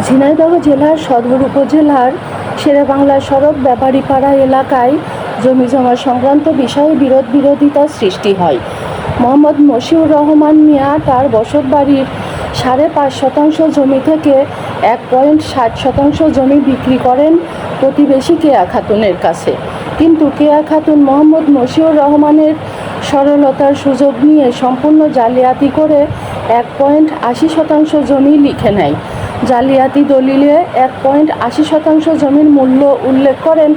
ঝিনাইদহ জেলার সদর উপজেলার শেরেবাংলা সড়ক ব্যাপারীপাড়া এলাকায় জমিজমা সংক্রান্ত বিষয়ে বিরোধিতার সৃষ্টি হয়। মোহাম্মদ মশিউর রহমান মিয়া তার বসতবাড়ির ৫.৫% জমি থেকে ১.৬০% জমি বিক্রি করেন প্রতিবেশী কেয়া খাতুনের কাছে। কিন্তু কেয়া খাতুন মোহাম্মদ মশিউর রহমানের সরলতার সুযোগ নিয়ে সম্পূর্ণ জালিয়াতি করে ১.৮০% জমি লিখে নেয়। জালিয়াতি দলিলে ১.৮০% জমির মূল্য উল্লেখ করেন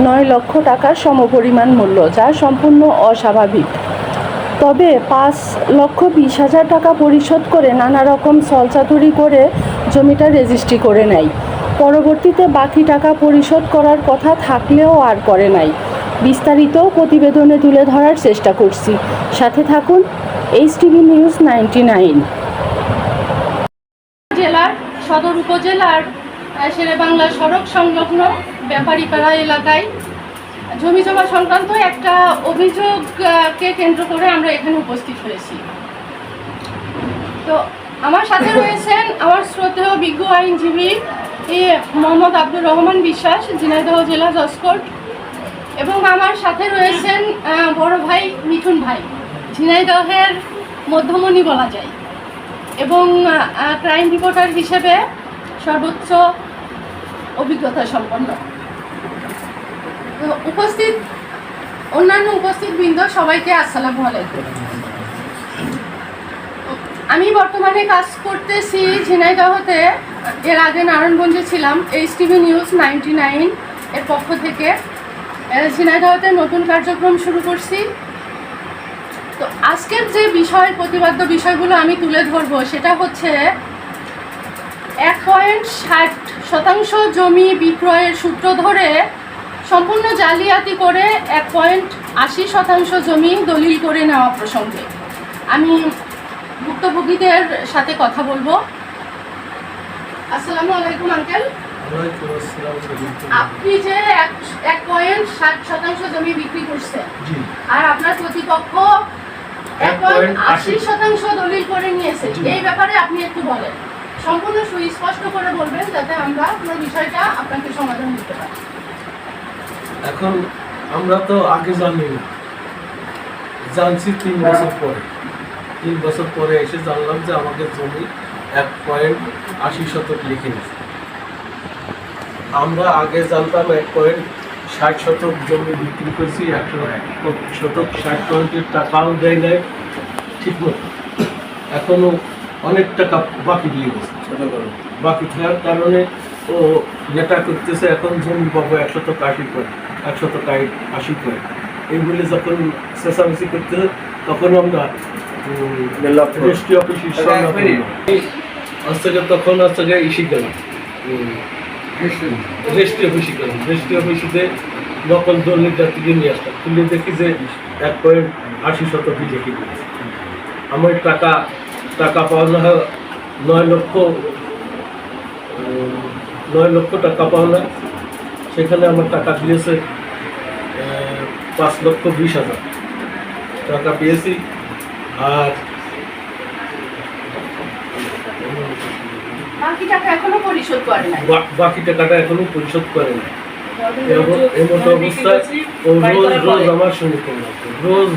৯ লক্ষ টাকার সমপরিমাণ মূল্য, যা সম্পূর্ণ অস্বাভাবিক। তবে ৫,২০,০০০ টাকা পরিশোধ করে নানা রকম ছলচাতুরি করে জমিটা রেজিস্ট্রি করে নেয়। পরবর্তীতে বাকি টাকা পরিশোধ করার কথা থাকলেও আর করে নাই। বিস্তারিত প্রতিবেদনে তুলে ধরার চেষ্টা করছি, সাথে থাকুন। HTV news 99। জেলার সদর উপজেলার শেরেবাংলা সড়ক সংলগ্ন ব্যাপারীপাড়া এলাকায় জমিজমা সংক্রান্ত একটা অভিযোগকে কেন্দ্র করে আমরা এখানে উপস্থিত হয়েছি। তো আমার সাথে রয়েছেন আমার শ্রদ্ধেয় বিজ্ঞ আইনজীবী মোহাম্মদ আব্দুর রহমান বিশ্বাস, ঝিনাইদহ জেলা জজ কোর্ট, এবং আমার সাথে রয়েছেন বড় ভাই মিঠুন ভাই, ঝিনাইদহের মধ্যমণি বলা যায়, এবং ক্রাইম রিপোর্টার হিসেবে সর্বোচ্চ অভিজ্ঞতা সম্পন্ন। অন্যান্য উপস্থিত বৃন্দ, সবাইকে আসসালামু আলাইকুম। আমি বর্তমানে কাজ করতেছি ঝিনাইদহতে, এর আগে নারায়ণগঞ্জে ছিলাম। HTV নিউজ 99 এর পক্ষ থেকে ঝিনাইদহতে নতুন কার্যক্রম শুরু করছি। তো আজকের যে প্রতিবাদ্য বিষয়গুলো আমি তুলে ধরবো, সেটা হচ্ছে ১.৬০% জমি বিক্রয়ের সূত্র ধরে সম্পূর্ণ জালিয়াতি করে ১.৮০% জমি দলিল করে নেওয়া প্রসঙ্গে আমি ভুক্তভোগীদের সাথে কথা বলবো। আসসালামু আলাইকুম আঙ্কেল। আপনি যে ১.৬০% জমি বিক্রি করছেন আর আপনার প্রতিপক্ষ ১.৮০% দলিল করে নিয়েছে, এই ব্যাপারে আপনি একটু বলেন, সম্পূর্ণ সুস্পষ্ট করে বলবেন, যাতে আমরা আপনার বিষয়টা আপনাকে সমাধান দিতে পারি। এখন আমরা তো আগে জানি না, জানছি ৩ বছর পরে এসে জানলাম যে আমাদের জমি ১.৮০% লিখে নিয়েছে। আমরা আগে জানতাম ১.৬০% জমি বিক্রি করছি, ১.৬০% টাকাও দেয় নাই ঠিক মতো। এখনো অনেক টাকা বাকি দিয়ে গেছে। বাকি থাকার কারণে ও যেটা করতেছে, এখন জমি পাবো ১৮০ করে, ১৮০ করে, এইগুলি যখন চেঁচামেচি করতেছে, তখন আমরা রেজিস্ট্রি অফিসের তখন ইসি গেলাম, রেজিস্ট্রি অফিসে গেলাম। রেজিস্ট্রি অফিসে নকল দলিল থেকে নিয়ে আসতাম, তুলে দেখি যে ১.৮০% লিখে দিয়েছে। আমার টাকা পাওনা ৯ লক্ষ টাকা পাওনা, সেখানে আমার টাকা দিয়েছে ৫,২০,০০০ টাকা পেয়েছি। আর বাকি টাকা এখনো পরিশোধ করে নাই। এমন অবস্থায় ও রোজ আমার সঙ্গে রোজ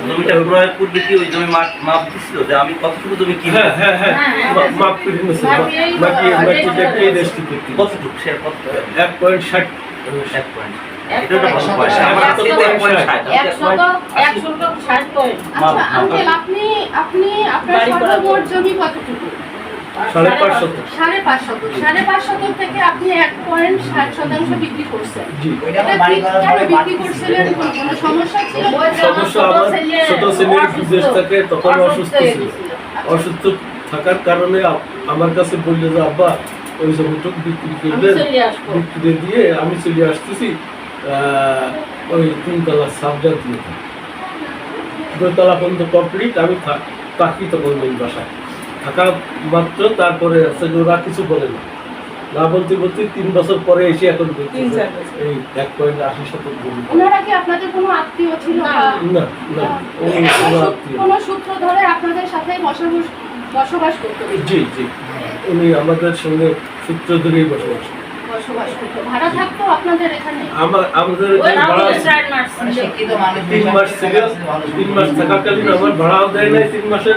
জমিটা ক্রয়ের পূর্বে কি ওই জমি মাপ দিছিল যে আমি কতটুকু জমি কিনবো? মাপ করে নিয়েছে, কতটুকু সে কত ১.৬০। এটা তো ভালো পয়সা। আমার কাছে ১.৬০। আচ্ছা আঙ্কেল, আপনি আপনার সর্বমোট জমি কতটুকু? ৫.৫% থেকে আপনি ১.৬০% বিক্রি করছেন। বিক্রি করছিলেন, কোনো সমস্যা ছিল? সমস্যা আমার ছোট ছেলের বিদেশ থেকে তখন অসুস্থ থাকার কারণে আমার কাছে বললে যে আব্বা ওই জমিটুকু বিক্রি করবেন, বিক্রি দিয়ে আমি চলে আসতেছি ওই ৩ তলা সাবজা দিয়ে ২ তলা পর্যন্ত কমপ্লিট। আমি থাকি তখন ওই বাসায় থাকা মাত্র, তারপরে ওরা কিছু বলে না বলতে ৩ বছর পরে এসে এখন এই ১.৮০% জমি। ওনারা কি আপনাদের কোনো আত্মীয় ছিল? না, কোনো সূত্র ধরে আপনাদের সাথে বসবাস করতে? জি, উনি আমাদের সঙ্গে সূত্র ধরেই বসবাস। বসবাস করতো, ভাড়া থাকতো আপনাদের এখানে? আমাদের এখানে ভাড়া 3 মাস ছিল। 3 মাস থাকাকালীন আমার ভাড়াও দেয় নাই 3 মাসের,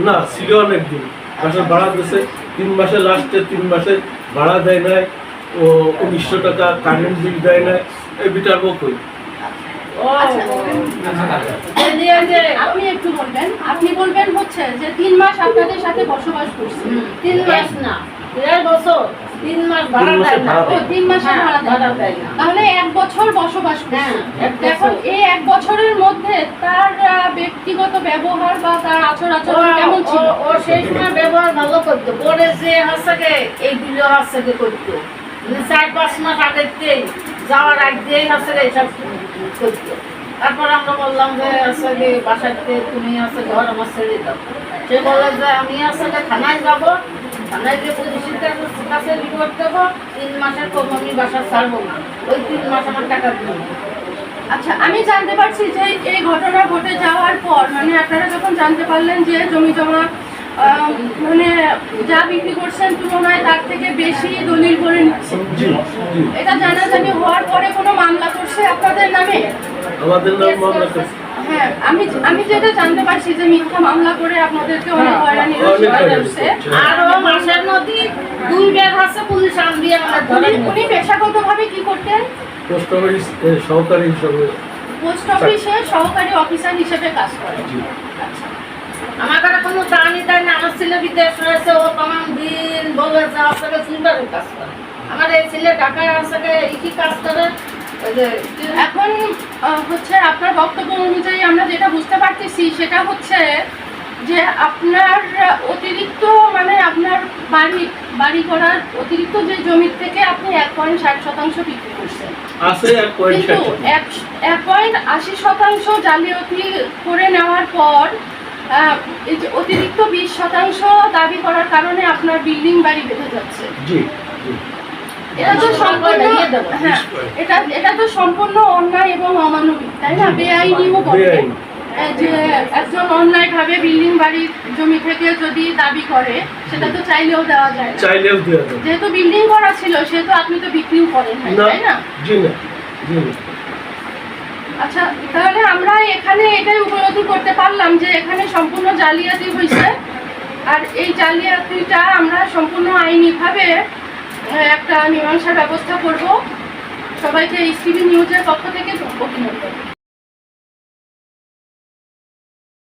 না ছিল অনেক দিন মাসের ভাড়া দিয়েছে। 3 মাসের লাস্টে 3 মাসের ভাড়া দেয় নাই, ও 1900 টাকা কারেন্ট বিল দেয় নাই। এই বিটার কই আপনি একটু বলবেন, আপনি বলবেন হচ্ছে যে 3 মাস আপনাদের সাথে বসবাস করছে। 3 মাস না, 1.5 বছর, 3 মাস ভাড়া দেয় না। ও 3 মাসের ভাড়া দেয় না। তাহলে 1 বছর বসবাস করছে। এখন এই 1 বছরের মধ্যে তার ব্যক্তিগত ব্যবহার বা তার আচরণ কেমন ছিল? ও সেই সময় ব্যবহার ভালো করতো, পরে যে হাসে এইগুলো হাসে করতো, 4-5 মাস আগেতেই যাওয়ার আগেই হাসে এইসব করতো। তারপর আমরা বললাম যে আসলে বাসাতে তুমি আছে ঘর আমার ছেড়ে দাও। সে বলে যে আমি আসলে থানায় যাবো, থানায় গিয়ে পুলিশের কাছে রিপোর্ট দেবো, 3 মাসের কম আমি বাসা ছাড়বো না, ওই 3 মাস আমার টাকা দিবো। আচ্ছা, আমি জানতে পারছি যে এই ঘটনা ঘটে যাওয়ার পর মানে আপনারা যখন জানতে পারলেন যে জমি জমা মানে যা বিক্রি করছেন তুলনায় তার থেকে বেশি দলিল করে নিচ্ছে, এটা জানাজানি হওয়ার পরে কোনো মামলা করছে আপনাদের নামে? আমাদের নাম মামলা করছে। হ্যাঁ, আমি যেটা জানতে পারছি যে মিথ্যা মামলা করে আপনাদেরকে অনেক হয়রানি করছে। আরো মাসের মধ্যে 2 বার হাসে পুলিশ আনবি আমার ধরে। উনি পেশাগতভাবে কি করতেন? পোস্ট অফিস সহকারী হিসাবে। পোস্ট অফিসে সহকারী অফিসার হিসেবে কাজ করেন। আচ্ছা, আমার কাছে কোনো দানি দেয় না। আমার ছেলে বিদেশ রয়েছে, ও তমাম দিন বলে যে আসলে সুন্দরের কাজ করে। আমার এই ছেলে ঢাকায় আসলে কি কাজ করে। ওই যে এখন হচ্ছে আপনার বক্তব্য অনুযায়ী আমরা যেটা বুঝতে পারতেছি সেটা হচ্ছে যে আপনার অতিরিক্ত মানে আপনার বাড়ি করার অতিরিক্ত যে জমির থেকে আপনি 1.60% বিক্রি করছেন, আছে কিন্তু 1.80% জালিয়াতি করে নেওয়ার পর এই যে অতিরিক্ত 20% দাবি করার কারণে আপনার বিল্ডিং বাড়ি বেঁধে যাচ্ছে। জি জি। এটা তো সম্পূর্ণ হ্যাঁ, এটা তো সম্পূর্ণ অন্যায় এবং অমানবিক, তাই না? বেআইনিও বটে যে একজন অন্যায়ভাবে বিল্ডিং বাড়ির জমি থেকে যদি দাবি করে সেটা তো চাইলেও দেওয়া যায় না। চাইলেও দেওয়া যায়। যেহেতু বিল্ডিং করা ছিল সেহেতু আপনি তো বিক্রিও করেন নাই, তাই না? জি না, জি না। আচ্ছা, তাহলে আমরা এখানে এটাই উপলব্ধি করতে পারলাম যে এখানে সম্পূর্ণ জালিয়াতি হয়েছে, আর এই জালিয়াতিটা আমরা সম্পূর্ণ আইনিভাবে একটা মীমাংসার ব্যবস্থা করব। সবাইকে STV নিউজের পক্ষ থেকে অভিনন্দন।